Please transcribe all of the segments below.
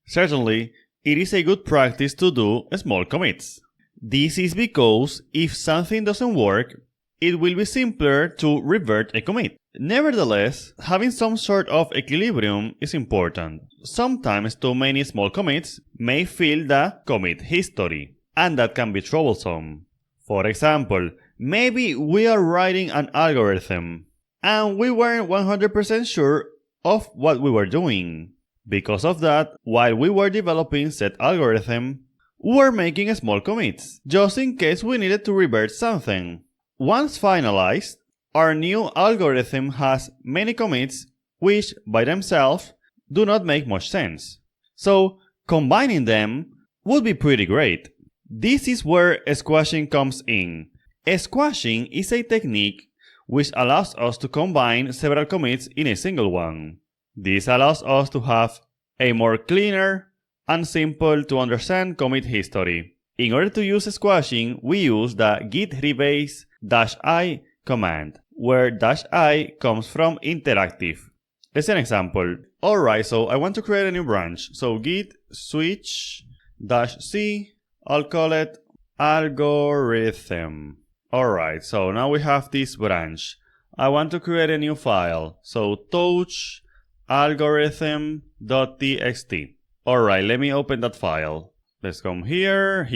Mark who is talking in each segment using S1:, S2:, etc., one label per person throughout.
S1: Certainly, it is a good practice to do small commits. This is because if something doesn't work, it will be simpler to revert a commit. Nevertheless, having some sort of equilibrium is important. Sometimes too many small commits may fill the commit history, and that can be troublesome. For example, maybe we are writing an algorithm, and we weren't 100% sure of what we were doing. Because of that, while we were developing said algorithm, we were making small commits, just in case we needed to revert something. Once finalized, our new algorithm has many commits which, by themselves, do not make much sense. So, combining them would be pretty great. This is where squashing comes in. Squashing is a technique which allows us to combine several commits in a single one. This allows us to have a more cleaner and simple to understand commit history. In order to use squashing, we use the git rebase -i command, where -i comes from interactive. As an example, alright, so I want to create a new branch. So git switch -c, I'll call it algorithm. Alright, so now we have this branch. I want to create a new file. So touch algorithm.txt. Alright, let me open that file. Let's come here.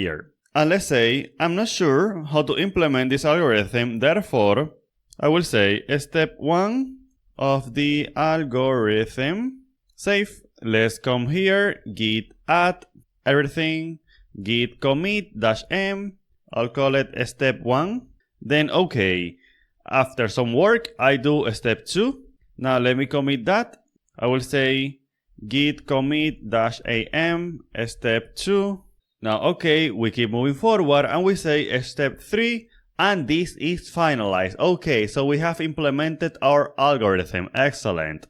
S1: And let's say I'm not sure how to implement this algorithm, therefore I will say step 1 of the algorithm. Save. Let's come here, git add everything, git commit -m. I'll call it step 1. Then okay. After some work, I do step 2. Now let me commit that. I will say git commit -am step 2. Now okay, we keep moving forward and we say step 3, and this is finalized. Okay, so we have implemented our algorithm. Excellent.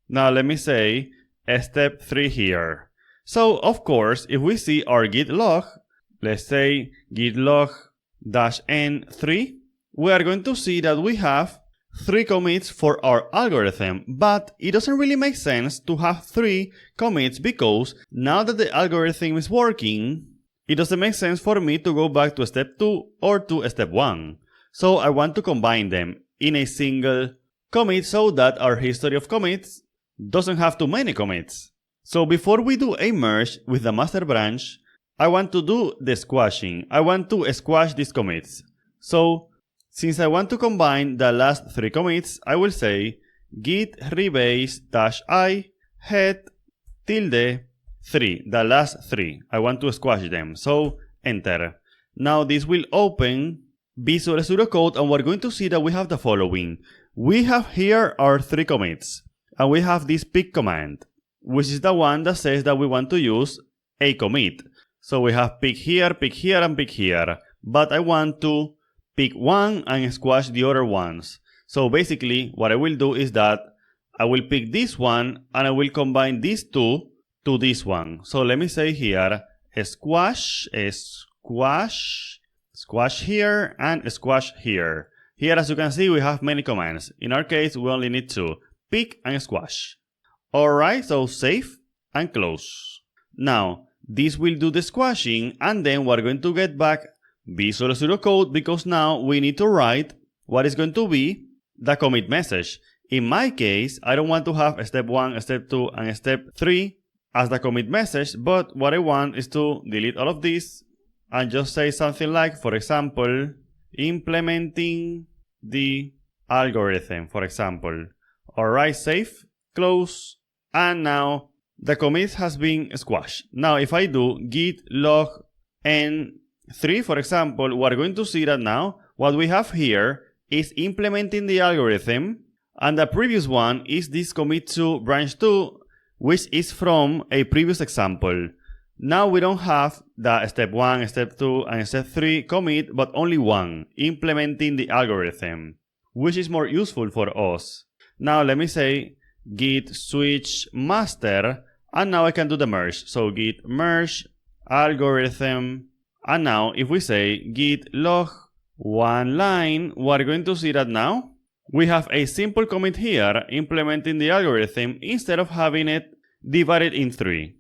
S1: Now let me say step 3 here. So of course, if we see our git log, let's say git log -n3, we are going to see that we have 3 commits for our algorithm, but it doesn't really make sense to have 3 commits because now that the algorithm is working, it doesn't make sense for me to go back to step 2 or to step 1. So I want to combine them in a single commit so that our history of commits doesn't have too many commits. So before we do a merge with the master branch, I want to do the squashing. I want to squash these commits. So since I want to combine the last 3 commits, I will say git rebase -i head tilde 3, the last 3. I want to squash them, so enter. Now this will open Visual Studio Code and we're going to see that we have the following. We have here our 3 commits, and we have this pick command, which is the one that says that we want to use a commit. So we have pick here, and pick here, but I want to pick one and squash the other ones. So basically what I will do is that I will pick this one and I will combine these 2 to this one. So let me say here squash here and squash here. Here, as you can see, we have many commands. In our case, we only need 2, pick and squash. Alright, so save and close. Now this will do the squashing, and then we're going to get back Visual Studio Code because now we need to write what is going to be the commit message. In my case, I don't want to have step 1, step 2, and step 3 as the commit message, but what I want is to delete all of this and just say something like, for example, implementing the algorithm, for example. Alright, save, close, and now the commit has been squashed. Now if I do git log n3, for example, we're going to see that now what we have here is implementing the algorithm, and the previous one is this commit to branch 2, which is from a previous example. Now we don't have the step 1, step 2, and step 3 commit, but only one, implementing the algorithm, which is more useful for us. Now let me say git switch master, and now I can do the merge. So git merge algorithm, and now if we say git log one line, we're going to see that now we have a simple commit here implementing the algorithm instead of having it divided in 3.